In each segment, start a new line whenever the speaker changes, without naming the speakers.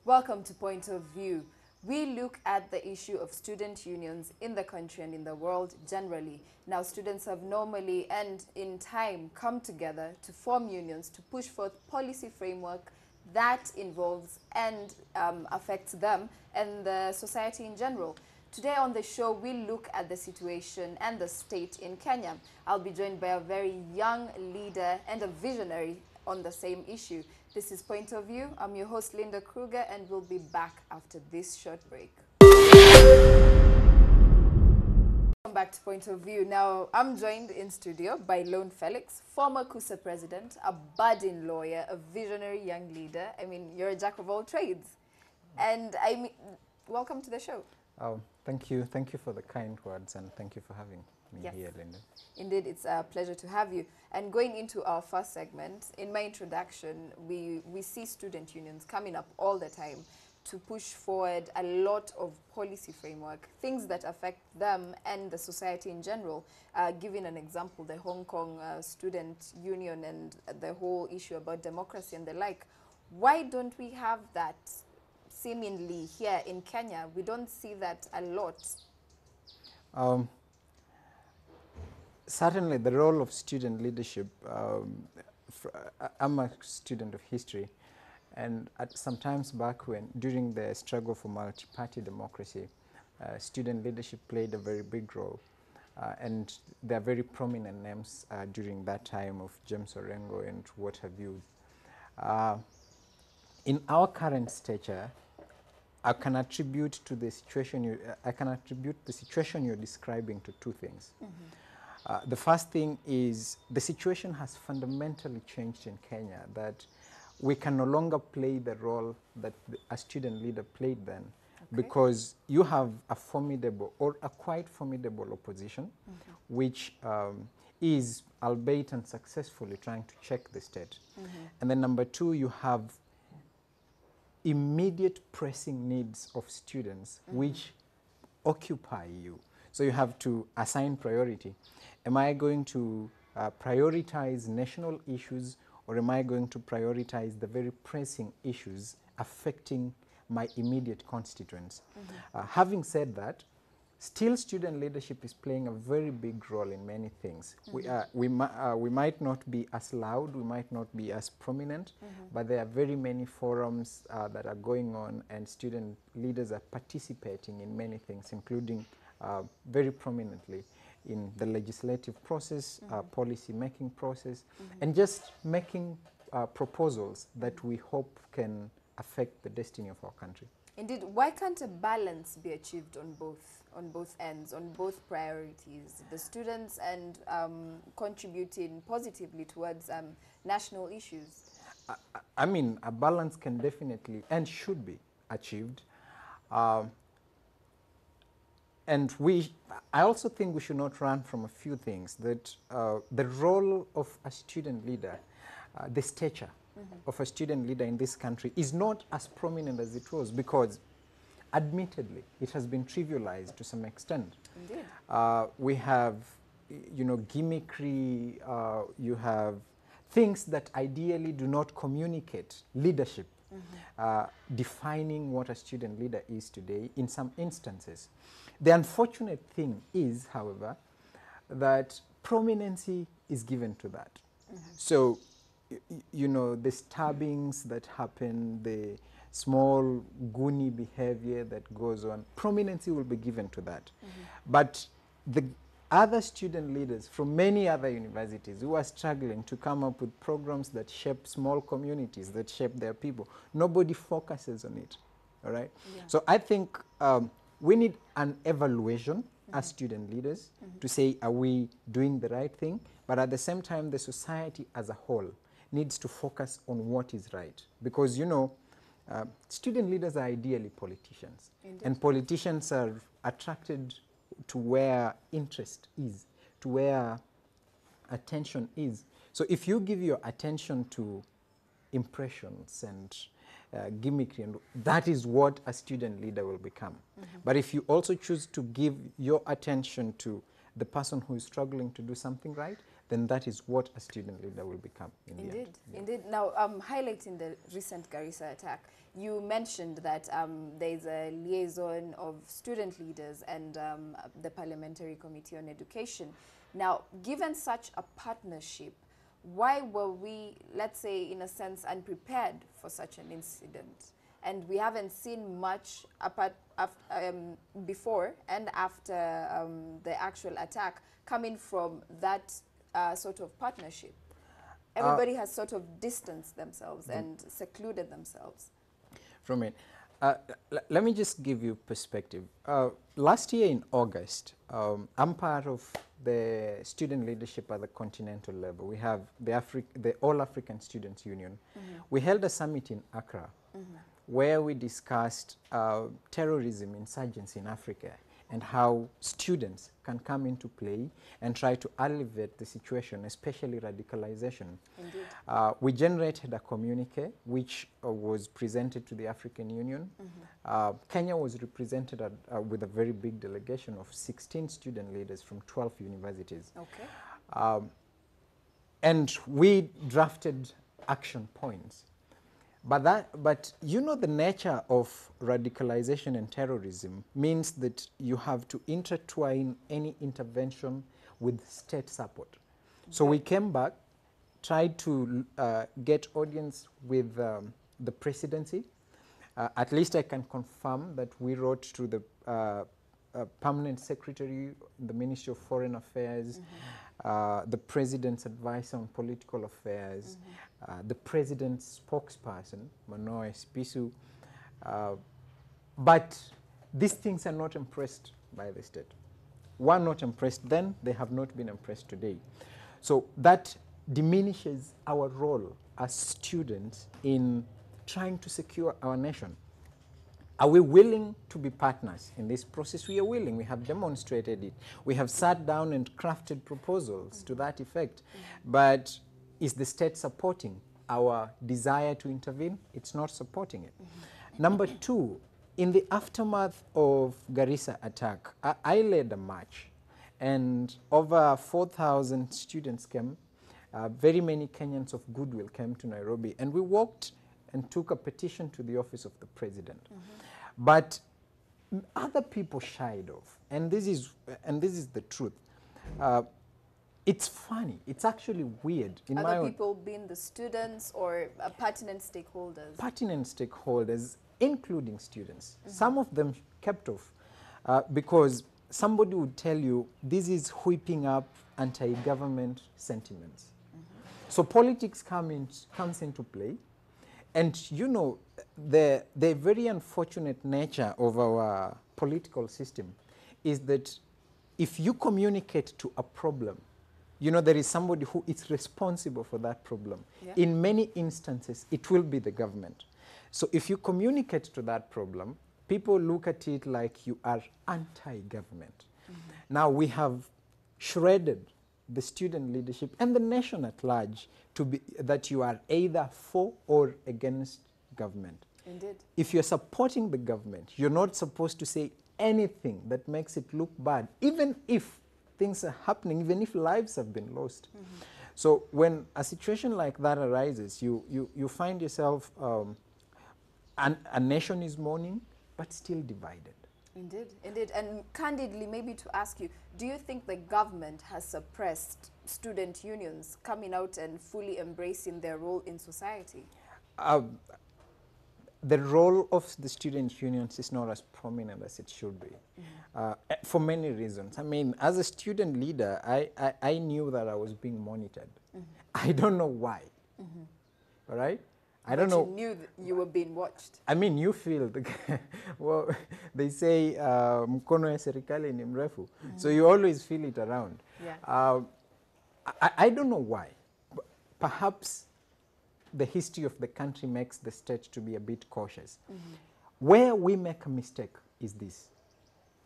Welcome to Point of View. We look at the issue of student unions in the country and in the world generally. Now, students have normally and in time come together to form unions to push forth policy framework that involves and affects them and the society in general. Today on the show, we look at the situation and the state in Kenya. I'll be joined by a very young leader and a visionary on the same issue. This is Point of View. I'm your host, Linda Kroeger, and we'll be back after this short break. Welcome back to Point of View. Now, I'm joined in studio by Lone Felix, former KUSA president, a budding lawyer, a visionary young leader. I mean, you're a jack of all trades. And welcome to the show.
Oh, thank you. Thank you for the kind words, and thank you for having me here, Linda.
Indeed, it's a pleasure to have you. And going into our first segment, in my introduction, we see student unions coming up all the time to push forward a lot of policy framework, things that affect them and the society in general. Giving an example, the Hong Kong Student Union and the whole issue about democracy and the like. Why don't we have that seemingly here in Kenya? We don't see that a lot.
Certainly, the role of student leadership, I'm a student of history, and sometimes back during the struggle for multi-party democracy, student leadership played a very big role. And there are very prominent names during that time of James Orengo and what have you. In our current stature, I can attribute the situation you're describing to two things. Mm-hmm. The first thing is the situation has fundamentally changed in Kenya, that we can no longer play the role that a student leader played then, because you have a formidable or a quite formidable opposition, which is, albeit unsuccessfully, trying to check the state. And then number two, you have immediate pressing needs of students which occupy you. So you have to assign priority. Am I going to prioritize national issues, or am I going to prioritize the very pressing issues affecting my immediate constituents? Having said that, still student leadership is playing a very big role in many things. We might not be as loud, we might not be as prominent, but there are very many forums that are going on, and student leaders are participating in many things, including very prominently in the legislative process, policy making process, and just making proposals that we hope can affect the destiny of our country.
Indeed, why can't a balance be achieved on both ends, on both priorities, the students and contributing positively towards national issues?
I mean, a balance can definitely and should be achieved. And I also think we should not run from a few things, that the role of a student leader, the stature of a student leader in this country is not as prominent as it was, because admittedly it has been trivialized to some extent.
Indeed.
We have, gimmickry, you have things that ideally do not communicate leadership, defining what a student leader is today in some instances. The unfortunate thing is, however, that prominency is given to that. So, the stabbings that happen, the small goony behavior that goes on, prominency will be given to that. But the other student leaders from many other universities who are struggling to come up with programs that shape small communities, that shape their people, nobody focuses on it, all right? Yeah. So I think we need an evaluation as student leaders to say, are we doing the right thing? But at the same time, the society as a whole needs to focus on what is right. Because, student leaders are ideally politicians. Indeed. And politicians are attracted to where interest is, to where attention is. So if you give your attention to impressions and gimmickry, and that is what a student leader will become. But if you also choose to give your attention to the person who is struggling to do something right,
Mm-hmm.
then that is what a student leader will become in the end.
Indeed,
Yeah.
indeed. Now, highlighting the recent Garissa attack, you mentioned that there's a liaison of student leaders and the Parliamentary Committee on Education. Now, given such a partnership, why were we, let's say, in a sense, unprepared for such an incident? And we haven't seen much before and after the actual attack coming from that sort of partnership. Everybody has sort of distanced themselves and secluded themselves
from it. Let me just give you perspective. Last year in August, I'm part of the student leadership at the continental level. We have the All African Students Union. Mm-hmm. We held a summit in Accra, mm-hmm, where we discussed terrorism, insurgency in Africa, and how students can come into play and try to alleviate the situation, especially radicalization. Indeed. We generated a communique which was presented to the African Union. Mm-hmm. Kenya was represented with a very big delegation of 16 student leaders from 12 universities. Okay. And we drafted action points. But you know, the nature of radicalization and terrorism means that you have to intertwine any intervention with state support. Okay. So we came back, tried to get audience with the presidency. At least I can confirm that we wrote to the permanent secretary, the Ministry of Foreign Affairs, mm-hmm, the president's advisor on political affairs, mm-hmm, the president's spokesperson, Manoa Spisu. But these things are not impressed by the state. Were not impressed then, they have not been impressed today. So that diminishes our role as students in trying to secure our nation. Are we willing to be partners in this process? We are willing. We have demonstrated it. We have sat down and crafted proposals, mm-hmm, to that effect. Mm-hmm. But is the state supporting our desire to intervene? It's not supporting it. Mm-hmm. Number two, in the aftermath of Garissa attack, I led a march, and over 4,000 students came. Very many Kenyans of goodwill came to Nairobi, and we walked and took a petition to the office of the president. Mm-hmm. But other people shied off, and this is the truth. It's funny. It's actually weird.
Other people being the students or pertinent stakeholders? Pertinent
stakeholders, including students. Mm-hmm. Some of them kept off because somebody would tell you this is whipping up anti-government sentiments. Mm-hmm. So politics comes into play. And you know, the very unfortunate nature of our political system is that if you communicate to a problem, you know, there is somebody who is responsible for that problem. Yeah. In many instances, it will be the government. So if you communicate to that problem, people look at it like you are anti-government. Mm-hmm. Now we have shredded the student leadership and the nation at large to be that you are either for or against government.
Indeed.
If you're supporting the government, you're not supposed to say anything that makes it look bad, even if things are happening, even if lives have been lost. Mm-hmm. So when a situation like that arises, you find yourself, a nation is mourning, but still divided.
Indeed, indeed. And candidly, maybe to ask you, do you think the government has suppressed student unions coming out and fully embracing their role in society?
The role of the student unions is not as prominent as it should be, mm-hmm, for many reasons. I mean, as a student leader, I knew that I was being monitored. Mm-hmm. I don't know why, mm-hmm, all right? I don't know.
You knew that you were being watched.
I mean, you feel, well, they say, mkono ya serikali ni mrefu. Mm-hmm. So you always feel it around. Yeah. I don't know why. Perhaps the history of the country makes the state to be a bit cautious. Mm-hmm. Where we make a mistake is this.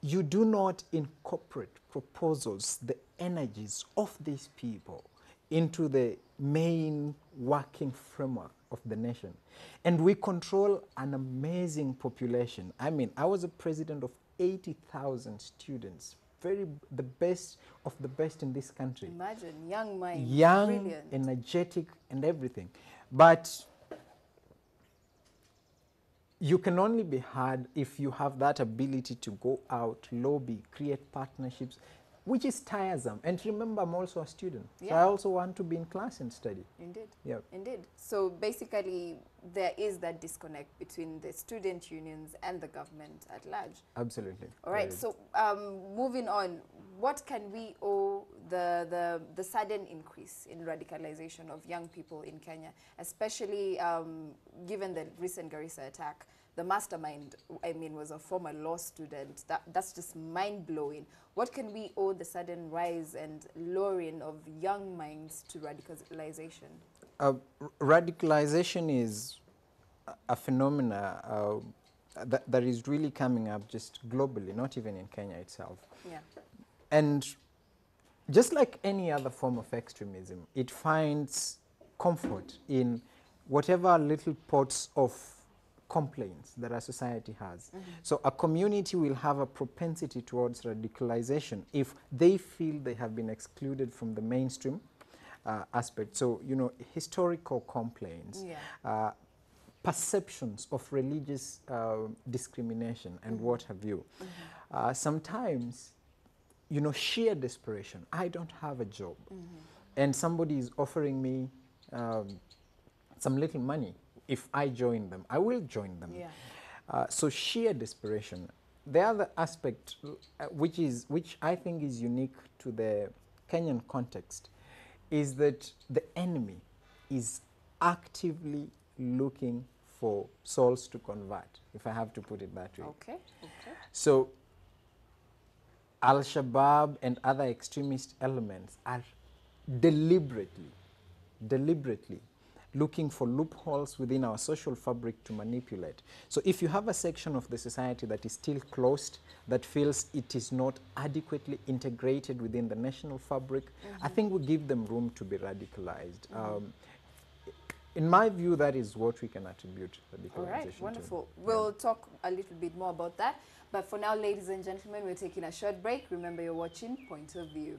You do not incorporate proposals, the energies of these people into the main working framework of the nation. And we control an amazing population. I mean, I was a president of 80,000 students the best of the best in this country.
Imagine, young minds,
Young,
brilliant.
energetic, and everything. But you can only be heard if you have that ability to go out, lobby, create partnerships, which is tiresome. And remember, I'm also a student.
Yeah.
So I also want to be in class and study.
Indeed.
Yeah.
Indeed. So basically, there is that disconnect between the student unions and the government at large.
Absolutely.
All right. So moving on, what can we owe the sudden increase in radicalization of young people in Kenya, especially given the recent Garissa attack? The mastermind, I mean, was a former law student. That's just mind-blowing. What can we owe the sudden rise and luring of young minds to radicalization?
Radicalization is a phenomena that is really coming up just globally, not even in Kenya itself.
Yeah.
And just like any other form of extremism, it finds comfort in whatever little pots of complaints that our society has. Mm-hmm. So a community will have a propensity towards radicalization if they feel they have been excluded from the mainstream aspect. So, you know, historical complaints,
yeah.
Perceptions of religious discrimination and
mm-hmm.
what have you. Mm-hmm. Sometimes, you know, sheer desperation. I don't have a job. Mm-hmm. And somebody is offering me some little money. If I join them, I will join them. Yeah. So sheer desperation. The other aspect, which I think is unique to the Kenyan context, is that the enemy is actively looking for souls to convert, if I have to put it that way.
Okay. Okay.
So Al-Shabaab and other extremist elements are deliberately looking for loopholes within our social fabric to manipulate. So if you have a section of the society that is still closed, that feels it is not adequately integrated within the national fabric, mm-hmm. I think we give them room to be radicalized. Mm-hmm. In my view, that is what we can attribute radicalization to.
All right, wonderful. We'll talk a little bit more about that. But for now, ladies and gentlemen, we're taking a short break. Remember, you're watching Point of View.